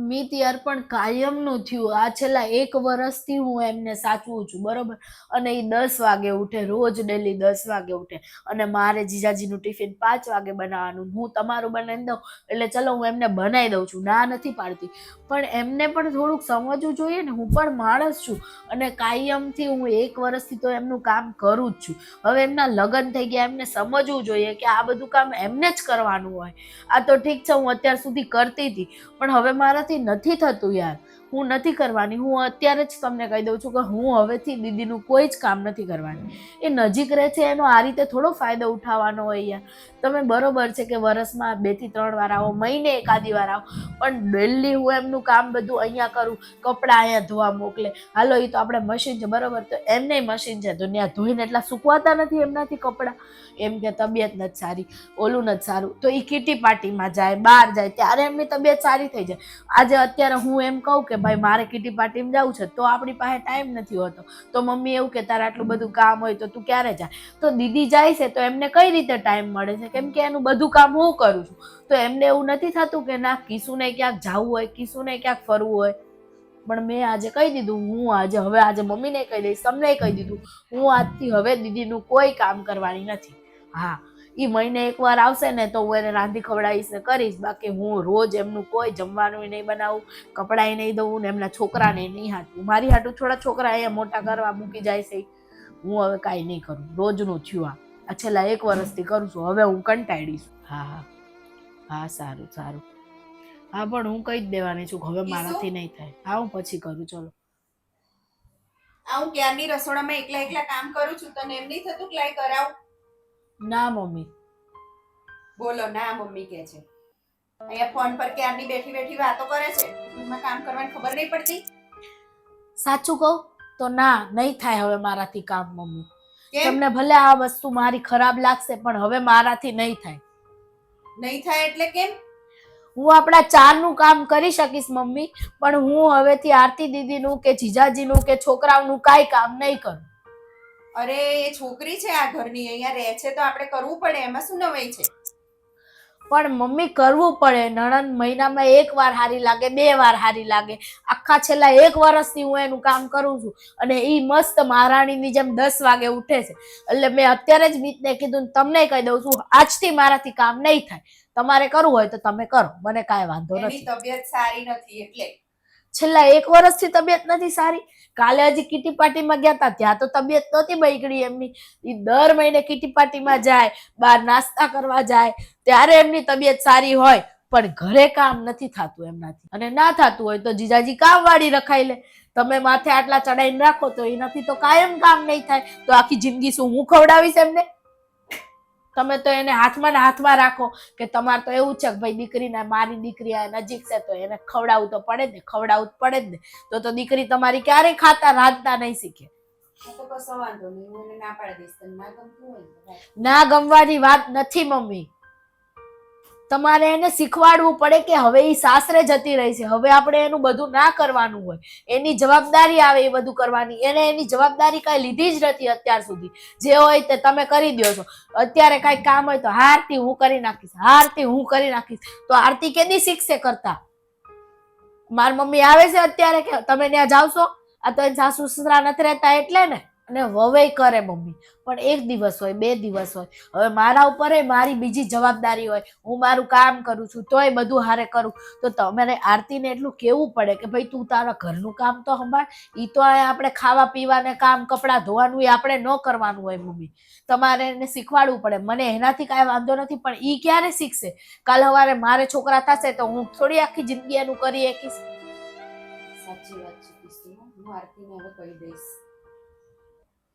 મિત યાર પણ કાયમનું થયું. આ છેલ્લા 1 વર્ષથી હું એમને સાચવું છું, બરોબર? અને એ 10 વાગે ઉઠે, રોજ ડેલી 10 વાગે ઉઠે. અને મારે જીજાજીનું ટિફિન 5 વાગે બનાવવાનું. હું તમારું બનાવી દઉં એટલે ચલો હું એમને બનાવી દઉં છું, ના નથી પાડતી. પણ એમને પણ થોડુંક સમજવું જોઈએ ને, હું પણ માણસ છું. અને કાયમથી હું 1 વર્ષથી તો એમનું કામ કરું જ છું. હવે એમના લગ્ન થઈ ગયા, એમને સમજવું જોઈએ કે આ બધું કામ એમને જ કરવાનું હોય. આ તો ઠીક છે, હું અત્યાર સુધી કરતી હતી, પણ હવે મારાથી નથી થતું યાર. હું નથી કરવાની. હું અત્યારે જ તમને કહી દઉં છું કે હું હવેથી દીદીનું કોઈ જ કામ નથી કરવાની. એ નજીક રહે છે, એનો આ રીતે થોડો ફાયદો ઉઠાવવાનો હોય યાર. તમે બરોબર છે કે વરસમાં 2 થી 3 વાર આવો, મહિને એકાદી વાર આવો, પણ ડેલી હું એમનું કામ બધું અહીંયા કરું, કપડાં અહીંયા ધોવા મોકલે. હાલો એ તો આપણે મશીન છે, બરોબર? તો એમને મશીન છે, તો ત્યાં ધોઈને એટલા સુકવાતા નથી એમનાથી કપડાં. એમ કે તબિયત નથી સારી, ઓલું નથી સારું, તો એ કીટી પાર્ટીમાં જાય, બહાર જાય, ત્યારે એમની તબિયત સારી થઈ જાય. આજે અત્યારે હું એમ કહું કે ભાઈ મારે કીટી પાર્ટીમાં જવું છે, તો આપણી પાસે ટાઈમ નથી હોતો. તો મમ્મી એવું કે તારે આટલું બધું કામ હોય તો તું ક્યારે જાય? તો દીદી જાય છે તો એમને કઈ રીતે ટાઈમ મળે છે? કેમ કે એનું બધું કામ હું કરું છું. તો એમને એવું નથી થતું કે ના કિશુને ક્યાંક જવું હોય, કિશુને ક્યાંક ફરવું હોય. પણ મેં આજે કહી દીધું, હું આજે મમ્મીને કહી દઈશ, તમને કહી દીધું, હું આજથી હવે દીદીનું કોઈ કામ કરવાની નથી. હા, એ મહિને 1 વાર આવશે ને તો હું એને રાંધી ખવડાવીશ ને કરીશ. બાકી હું રોજ એમનું કોઈ જમવાનું નહીં બનાવું, કપડાં નહીં ધોવું ને એમના છોકરાને નહીં હાટવું. મારી હાટું થોડા છોકરા અહીંયા મોટા કરવા મૂકી જાય છે. હું હવે કાંઈ નહીં કરું. રોજનું થયું આ છેલ્લા 1 વર્ષથી કરું છું. હવે હું કંટાળી છું. હા હા હા, સારું સારું. હા, પણ હું કહી જ દેવાની છું, હવે મારાથી નહીં થાય. હા, હું પછી કરું. ચલો. હું ક્યારની રસોડામાં એકલા એકલા કામ કરું છું, તને એમ નહીં થતું કે લાય કરાવ? ના મમ્મી. બોલો ના મમ્મી કે છે. અહીંયા ફોન પર ક્યારની બેઠી બેઠી વાતો કરે છે, ઘરમાં કામ કરવાની ખબર નહીં પડતી. સાચું કહું તો ના, નહીં થાય હવે મારાથી કામ મમ્મી. કેમ તમને ભલે આ વસ્તુ મારી ખરાબ લાગશે, પણ હવે મારાથી નહીં થાય. નહીં થાય એટલે કેમ? હું આપણા 4નું કામ કરી શકીશ મમ્મી, પણ હું હવેથી આરતી દીદીનું કે જીજાજીનું કે છોકરાઓનું કાંઈ કામ નહીં કરું. અરે એ છોકરી છે આ ઘરની, અહીંયા રહે છે તો આપણે કરવું પડે, એમાં શું નવાઈ છે? પણ મમ્મી કરવું પડે. નણંદ મહિનામાં 1 વાર હારી લાગે, 2 વાર હારી લાગે. આખા છેલ્લા 1 વર્ષથી હું એનું કામ કરું છું, અને એ મસ્ત મહારાણીની જેમ 10 વાગે ઉઠે છે. એટલે મેં અત્યારે જ મિતને કીધું, તમને કહી દઉં છું, આજથી મારાથી કામ નહીં થાય. તમારે કરવું હોય તો તમે કરો, મને કાંઈ વાંધો નથી. એની તબિયત સારી નથી એટલે. છેલ્લા 1 વર્ષથી તબિયત નથી સારી. કાલે હજી કીટી પાર્ટીમાં ગયા હતા, ત્યાં તો તબિયત નહોતી બગડી એમની. એ દર મહિને કીટી પાર્ટીમાં જાય, બહાર નાસ્તા કરવા જાય, ત્યારે એમની તબિયત સારી હોય. પણ ઘરે કામ નથી થતું એમનાથી, અને ના થતું હોય તો જીજાજી કામ વાળી રખાઈ લે. તમે માથે આટલા ચડાઈને રાખો તો એનાથી તો કાયમ કામ નહીં થાય. તો આખી જિંદગી શું હું ખવડાવીશ એમને? તમે તો એને હાથમાં ને હાથમાં રાખો કે તમારે તો એવું છે કે ભાઈ દીકરીને, મારી દીકરી આ નજીક છે તો એને ખવડાવવું તો પડે જ ને, ખવડાવવું જ પડે જ ને. તો દીકરી તમારી ક્યારેય ખાતા રાંધતા નહીં શીખે. તો કશો વાંધો નહીં, હું એને ના પાડી દઈશ. તને ના ગમતું હોય ને ના ગમવાની વાત નથી મમ્મી. તમારે એને શીખવાડવું પડે કે હવે એ સાસરે જતી રહી છે, હવે આપણે એનું બધું ના કરવાનું હોય. એની જવાબદારી આવે એ બધું કરવાની. એને એની જવાબદારી કાંઈ લીધી જ નથી અત્યાર સુધી. જે હોય તે તમે કરી દો છો. અત્યારે કાંઈ કામ હોય તો આરતી હું કરી નાખીશ, આરતી હું કરી નાખીશ. તો આરતી કેદી શીખશે કરતા? મારી મમ્મી આવે છે અત્યારે કે તમે ત્યાં જાવશો? આ તો સાસુ સસરા નથી રહેતા એટલે ને. અને વવે કરે મમ્મી, પણ 1 દિવસ હોય, 2 દિવસ હોય. હવે મારા ઉપર મારી બીજી જવાબદારી હોય. હું મારું કામ કરું છું તોય બધું હારે કરું. તો તમારે આરતીને એટલું કેવું પડે કે ભાઈ તું તારા ઘરનું કામ તો સંભાળ. એ તો આપણે ખાવા પીવાને કામ, કપડાં ધોવાનું એ આપણે ન કરવાનું હોય મમ્મી. તમારે એને શીખવાડવું પડે. મને એનાથી કાંઈ વાંધો નથી, પણ એ ક્યારે શીખશે? કાલ સવારે મારે છોકરા થશે તો હું થોડી આખી જિંદગી એનું કરી શકીશ. સાચી વાત છે કિસ્તુ, હું આરતીને હવે કહી દઈશ.